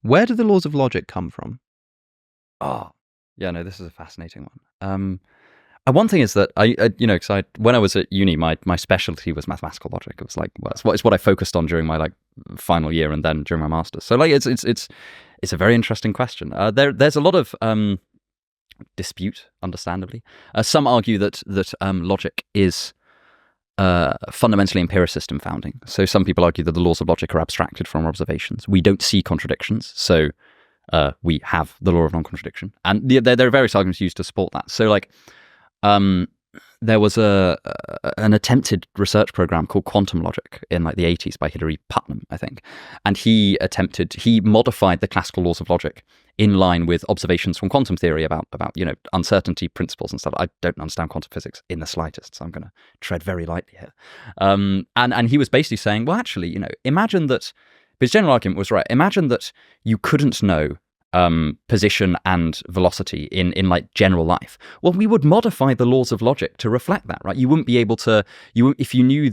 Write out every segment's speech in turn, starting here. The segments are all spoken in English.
Where do the laws of logic come from? Oh, yeah, no, this is a fascinating one. One thing is that because when I was at uni, my specialty was mathematical logic. It was like, well, it's what I focused on during my like final year and then during my master's. So like, it's a very interesting question. There's a lot of dispute, understandably. Some argue that logic is fundamentally empiricist in founding. So some people argue that the laws of logic are abstracted from our observations. We don't see contradictions, so we have the law of non-contradiction, and there are various arguments used to support that. So like. There was an attempted research program called Quantum Logic in like the 80s by Hilary Putnam, I think. And he modified the classical laws of logic in line with observations from quantum theory about uncertainty principles and stuff. I don't understand quantum physics in the slightest, so I'm going to tread very lightly here. And he was basically saying, well, actually, imagine that, his general argument was, right, imagine that you couldn't know position and velocity in like general life. Well, we would modify the laws of logic to reflect that, right? You wouldn't be able to, if you knew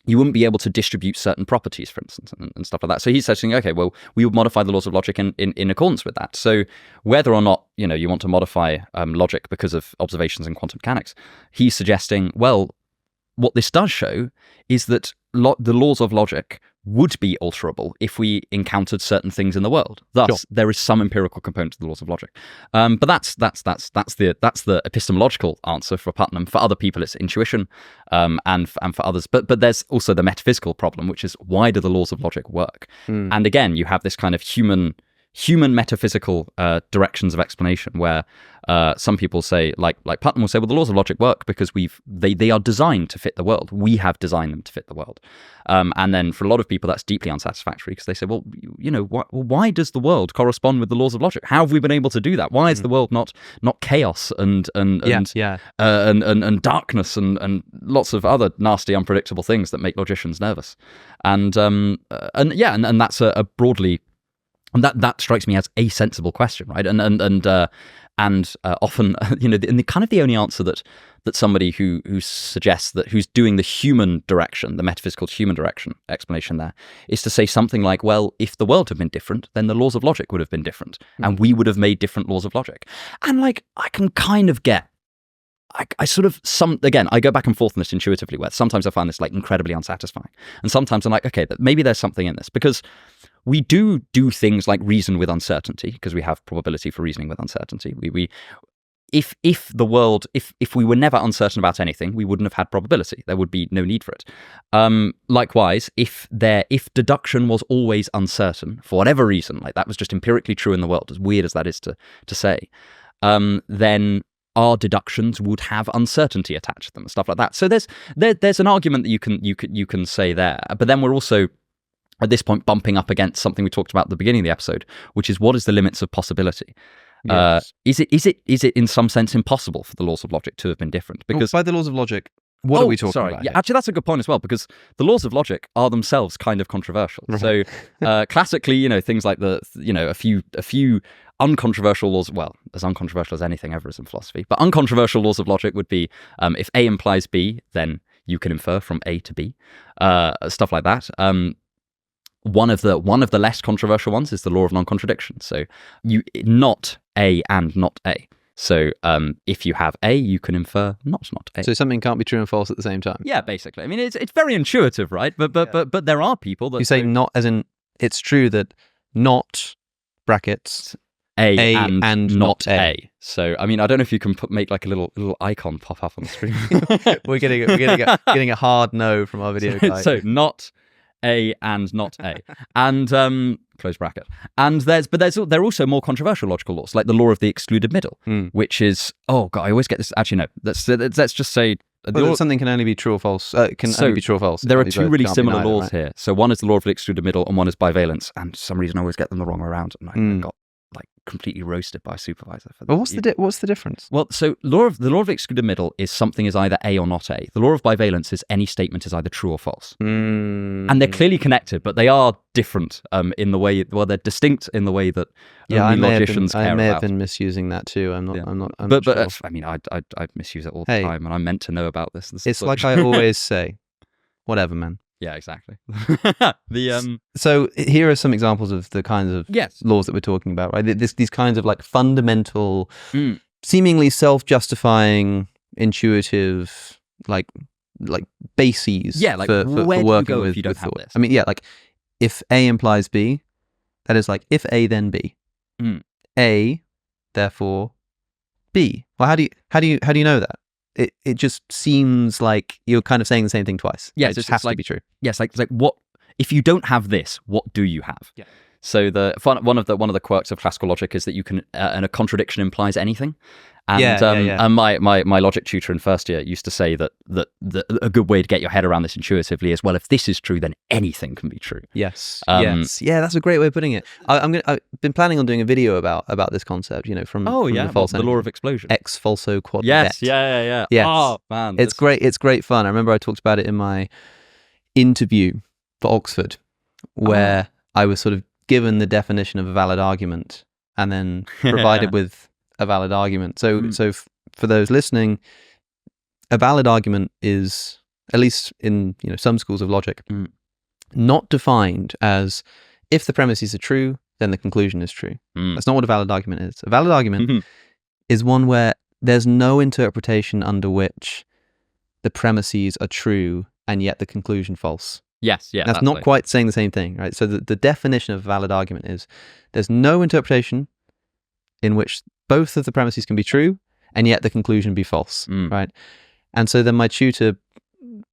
you wouldn't be able to distribute certain properties, for instance, and stuff like that. So he's saying, okay, well, we would modify the laws of logic in accordance with that. So whether or not, you want to modify logic because of observations in quantum mechanics, he's suggesting, well, what this does show is that the laws of logic would be alterable if we encountered certain things in the world. Thus, sure, there is some empirical component to the laws of logic. But that's the epistemological answer for Putnam. For other people, it's intuition, and for others. But there's also the metaphysical problem, which is, why do the laws of logic work? And again, you have this kind of human metaphysical directions of explanation where some people say, like Putnam will say, well, the laws of logic work because they are designed to fit the world. We have designed them to fit the world. And then for a lot of people, that's deeply unsatisfactory because they say, well, why does the world correspond with the laws of logic? How have we been able to do that? Why is the world not chaos and darkness and lots of other nasty, unpredictable things that make logicians nervous? And that's a broadly. And that strikes me as a sensible question, right? And often, the kind of the only answer that somebody who suggests that who's doing the human direction, the metaphysical human direction explanation there, is to say something like, well, if the world had been different, then the laws of logic would have been different, and we would have made different laws of logic. And like, I can kind of get. I sort of I go back and forth on this intuitively, where sometimes I find this like incredibly unsatisfying, and sometimes I'm like, okay, maybe there's something in this, because we do things like reason with uncertainty because we have probability for reasoning with uncertainty. If we were never uncertain about anything, we wouldn't have had probability. There would be no need for it. Likewise, if deduction was always uncertain for whatever reason, like that was just empirically true in the world, as weird as that is to say, then our deductions would have uncertainty attached to them and stuff like that. So there's an argument that you can say there, but then we're also at this point bumping up against something we talked about at the beginning of the episode, which is, what is the limits of possibility? Yes. Is it in some sense impossible for the laws of logic to have been different? Because by the laws of logic, what are we talking about? Yeah, actually, that's a good point as well, because the laws of logic are themselves kind of controversial. Right. So classically, things like a few uncontroversial laws, well, as uncontroversial as anything ever is in philosophy, but uncontroversial laws of logic would be, if A implies B, then you can infer from A to B, stuff like that. One of the less controversial ones is the law of non-contradiction. So not A and not A. So if you have A, you can infer not A. So something can't be true and false at the same time. Yeah, basically. I mean, it's very intuitive, right? But there are people that you say not as in it's true that not brackets A and not A. So I mean, I don't know if you can make like a little icon pop up on the screen. We're getting a hard no from our video guy. So not A and not A, and close bracket. And there are also more controversial logical laws, like the law of the excluded middle, which is, oh god, I always get this. Actually, no, let's just say something can only be true or false. Only be true or false. There are two really similar laws here. So one is the law of the excluded middle, and one is bivalence. And for some reason, I always get them the wrong way around, and I got like completely roasted by a supervisor for that. Well, what's the difference? Well, so the law of the excluded middle is something is either A or not A. The law of bivalence is any statement is either true or false. And they're clearly connected, but they are different in the way. Well, they're distinct in the way that logicians care about. I may have been misusing that too. I'm not. But sure. I mean, I misuse it all the time, and I'm meant to know about this. It's like I always say, whatever, man. Yeah, exactly. The So here are some examples of the kinds of yes. laws that we're talking about, right? These kinds of like fundamental, Mm. seemingly self-justifying, intuitive, like bases Yeah, like, for where do you working go with if you don't with have thought. this? I mean, yeah, like if A implies B, that is like if A then B, Mm. A, therefore B. Well, how do you know that? It just seems like you're kind of saying the same thing twice. Yeah, It so just it's has to like- be true. Yes, like what if you don't have this? What do you have? Yeah. So one of the quirks of classical logic is that you can and a contradiction implies anything. And, Yeah. and my logic tutor in first year used to say that a good way to get your head around this intuitively is, well, if this is true, then anything can be true. Yes. Um, yes. Yeah, that's a great way of putting it. I've been planning on doing a video about this concept. From Oh from yeah, the false the law energy. of explosion. Ex falso quod Yes, libet. yeah. Yes. Oh man, It's great. It's great fun. I remember I talked about it in my interview for Oxford, where I was sort of given the definition of a valid argument and then provided with a valid argument. So for those listening, a valid argument is, at least in some schools of logic, not defined as if the premises are true, then the conclusion is true. That's not what a valid argument is. A valid argument is one where there's no interpretation under which the premises are true and yet the conclusion false. Yes, yeah. That's not quite saying the same thing, right? So the definition of a valid argument is there's no interpretation in which both of the premises can be true and yet the conclusion be false, right? And so then my tutor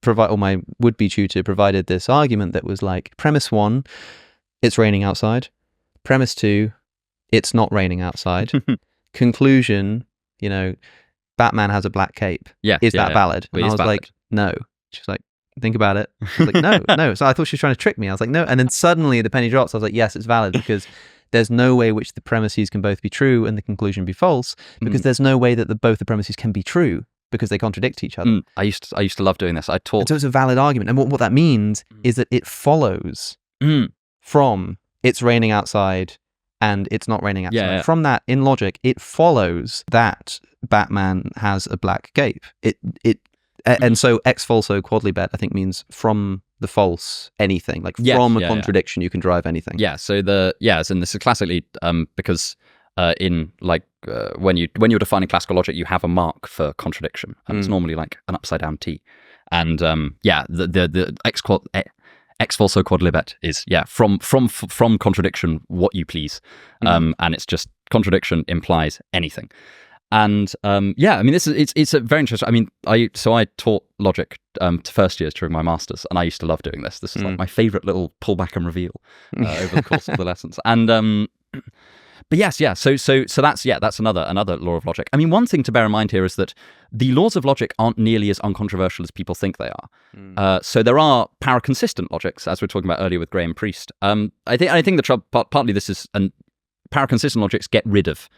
my would-be tutor provided this argument that was like, premise 1, it's raining outside. Premise 2, it's not raining outside. Conclusion, Batman has a black cape. Yeah. Is that valid? And I was like, no. She's like, think about it. I was like, no. So I thought she was trying to trick me. I was like, no. And then suddenly the penny drops. I was like, yes, it's valid because there's no way which the premises can both be true and the conclusion be false, because there's no way that both the premises can be true because they contradict each other. I used to love doing this. I taught. And so it's a valid argument. And what that means is that it follows from it's raining outside and it's not raining outside. Yeah. From that, in logic, it follows that Batman has a black cape. And so ex falso quod libet, I think, means from the false anything, like from a contradiction you can derive anything. Yeah. So and this is classically because in like when you're defining classical logic, you have a mark for contradiction, and it's normally like an upside down T. And the ex falso quod libet is from contradiction what you please, and it's just contradiction implies anything. And I mean, it's a very interesting. I mean, I taught logic to first years during my masters, and I used to love doing this. This is like my favorite little pullback and reveal over the course of the lessons. And but yes, yeah. So that's another law of logic. I mean, one thing to bear in mind here is that the laws of logic aren't nearly as uncontroversial as people think they are. So there are paraconsistent logics, as we were talking about earlier with Graham Priest. I think the trouble partly this is paraconsistent logics get rid of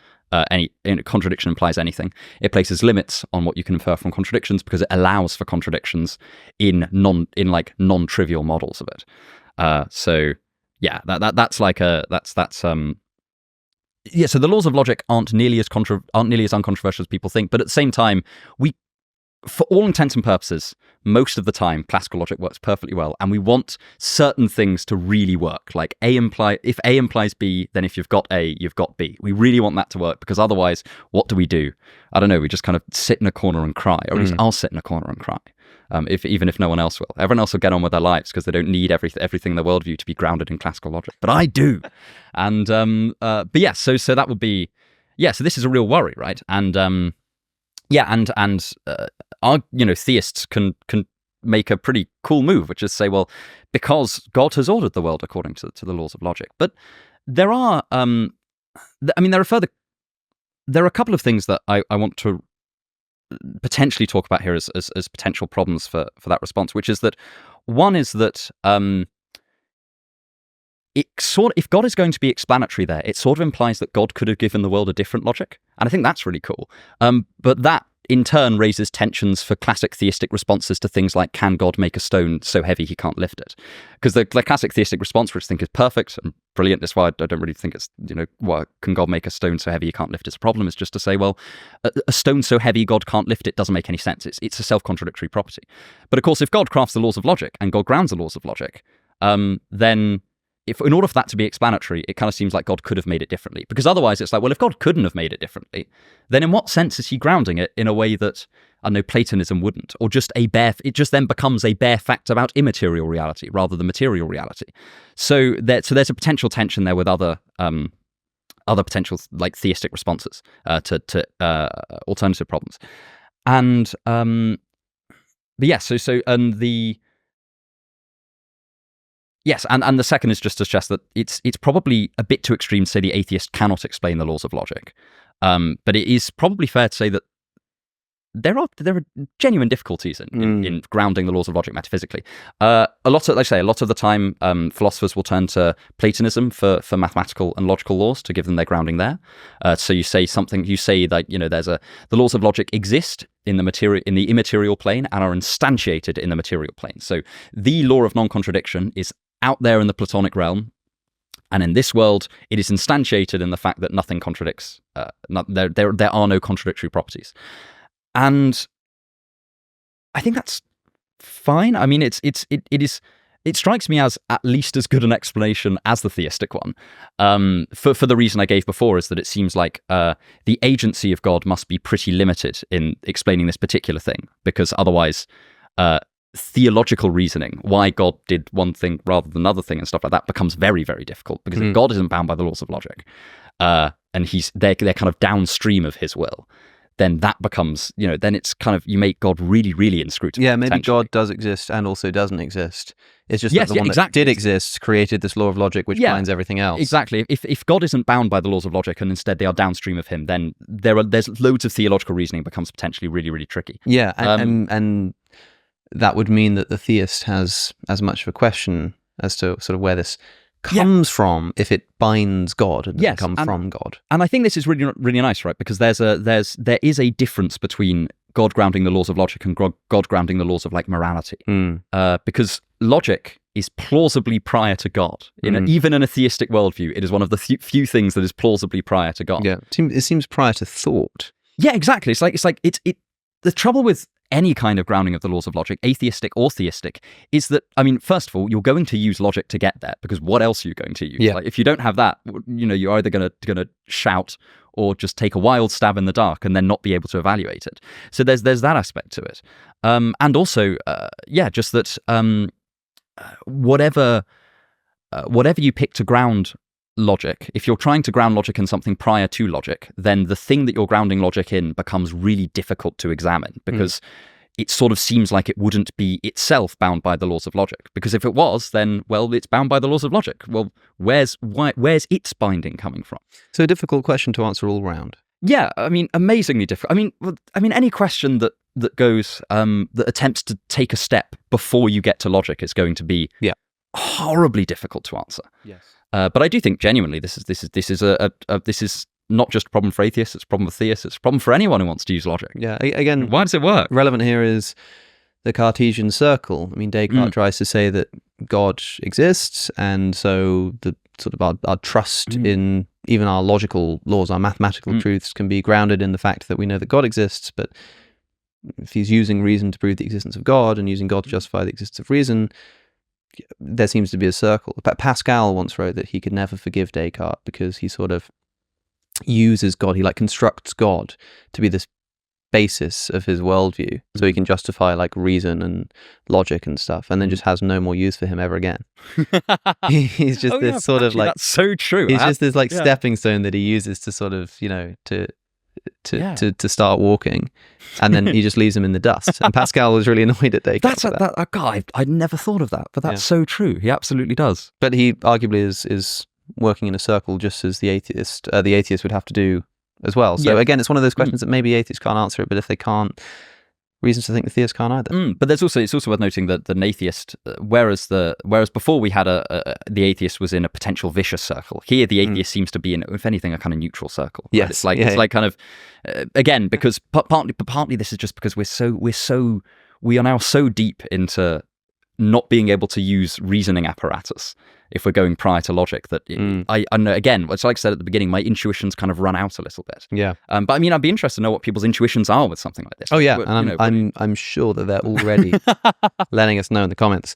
any contradiction implies anything. It places limits on what you can infer from contradictions because it allows for contradictions in non-trivial models of it. So yeah, that's so the laws of logic aren't nearly as uncontroversial as people think, but at the same time, for all intents and purposes, most of the time, classical logic works perfectly well, and we want certain things to really work. Like if A implies B, then if you've got A, you've got B. We really want that to work, because otherwise, what do? I don't know. We just kind of sit in a corner and cry, or at least I'll sit in a corner and cry. Even if no one else will. Everyone else will get on with their lives because they don't need everything in their worldview to be grounded in classical logic. But I do. And but yeah, so that would be so this is a real worry, right? And our theists can make a pretty cool move, which is say, well, because God has ordered the world according to the laws of logic. But there are there are a couple of things that I want to potentially talk about here as potential problems for that response, which is that one is that if God is going to be explanatory there, it sort of implies that God could have given the world a different logic, and I think that's really cool. But that in turn raises tensions for classic theistic responses to things like, can God make a stone so heavy he can't lift it? Because the classic theistic response, which I think is perfect and brilliant, that's why I don't really think it's, can God make a stone so heavy he can't lift it? It's a problem, is just to say, well, a stone so heavy God can't lift it doesn't make any sense. It's a self-contradictory property. But of course, if God crafts the laws of logic and God grounds the laws of logic, then in order for that to be explanatory, it kind of seems like God could have made it differently. Because otherwise it's like, well, if God couldn't have made it differently, then in what sense is he grounding it in a way that, I don't know, Platonism wouldn't? Or just it just then becomes a bare fact about immaterial reality rather than material reality. So there's a potential tension there with other potential like theistic responses to alternative problems. And but yeah, yes, and the second is just to stress that it's probably a bit too extreme to say the atheist cannot explain the laws of logic. But it is probably fair to say that there are genuine difficulties in grounding the laws of logic metaphysically. A lot of the time, philosophers will turn to Platonism for mathematical and logical laws to give them their grounding there. So you say that the laws of logic exist in the immaterial plane and are instantiated in the material plane. So the law of non-contradiction is out there in the Platonic realm, and in this world, it is instantiated in the fact that nothing contradicts. There are no contradictory properties. And I think that's fine. I mean, it strikes me as at least as good an explanation as the theistic one. For the reason I gave before, is that it seems like the agency of God must be pretty limited in explaining this particular thing, because otherwise, theological reasoning, why God did one thing rather than another thing and stuff like that, becomes very, very difficult, because if God isn't bound by the laws of logic, and they're kind of downstream of his will, then that becomes, then it's kind of, you make God really, really inscrutable. Yeah, maybe God does exist and also doesn't exist. It's just that the one that did exist created this law of logic, which binds everything else. Exactly. If God isn't bound by the laws of logic and instead they are downstream of him, then there's loads of theological reasoning becomes potentially really, really tricky. Yeah, and that would mean that the theist has as much of a question as to sort of where this comes from, if it binds God and doesn't come from God. And I think this is really, really nice, right? Because there is a difference between God grounding the laws of logic and God grounding the laws of like morality. Because logic is plausibly prior to God. Even in a theistic worldview, it is one of the few things that is plausibly prior to God. Yeah, it seems prior to thought. Yeah, exactly. It's like the trouble with any kind of grounding of the laws of logic, atheistic or theistic, is that, I mean, first of all, you're going to use logic to get there, because what else are you going to use? Yeah. Like, if you don't have that, you're either going to shout or just take a wild stab in the dark and then not be able to evaluate it. So there's that aspect to it. And also, just that whatever you pick to ground logic, if you're trying to ground logic in something prior to logic, then the thing that you're grounding logic in becomes really difficult to examine, because it sort of seems like it wouldn't be itself bound by the laws of logic. Because if it was, then, well, it's bound by the laws of logic. Well, where's its binding coming from? So a difficult question to answer all round. Yeah, I mean, amazingly difficult. I mean, any question that goes that attempts to take a step before you get to logic is going to be horribly difficult to answer. Yes. But I do think genuinely this is not just a problem for atheists, it's a problem for theists, it's a problem for anyone who wants to use logic. Yeah, again, why does it work? Relevant here is the Cartesian circle. I mean, Descartes tries to say that God exists, and so the sort of our trust in even our logical laws, our mathematical truths, can be grounded in the fact that we know that God exists. But if he's using reason to prove the existence of God and using God to justify the existence of reason, there seems to be a circle. Pascal once wrote that he could never forgive Descartes because he sort of uses God, he like constructs God to be this basis of his worldview, so he can justify like reason and logic and stuff, and then just has no more use for him ever again. He's just this sort of like, that's so true. He's just this like stepping stone that he uses to sort of, to start walking, and then he just leaves him in the dust. And Pascal was really annoyed at Descartes. I'd never thought of that, but that's so true. He absolutely does. But he arguably is working in a circle, just as the atheist would have to do as well. So again, it's one of those questions that maybe atheists can't answer it, but if they can't reasons to think the theist can't either. But it's also worth noting that an atheist, whereas before we had the atheist was in a potential vicious circle. Here, the atheist seems to be in, if anything, a kind of neutral circle. Right? Yes, it's like kind of again, because partly this is just because we are now so deep into not being able to use reasoning apparatus if we're going prior to logic that I know, again, it's like I said at the beginning, my intuitions kind of run out a little bit. Yeah. But I mean, I'd be interested to know what people's intuitions are with something like this. Oh yeah, and I'm sure that they're already letting us know in the comments.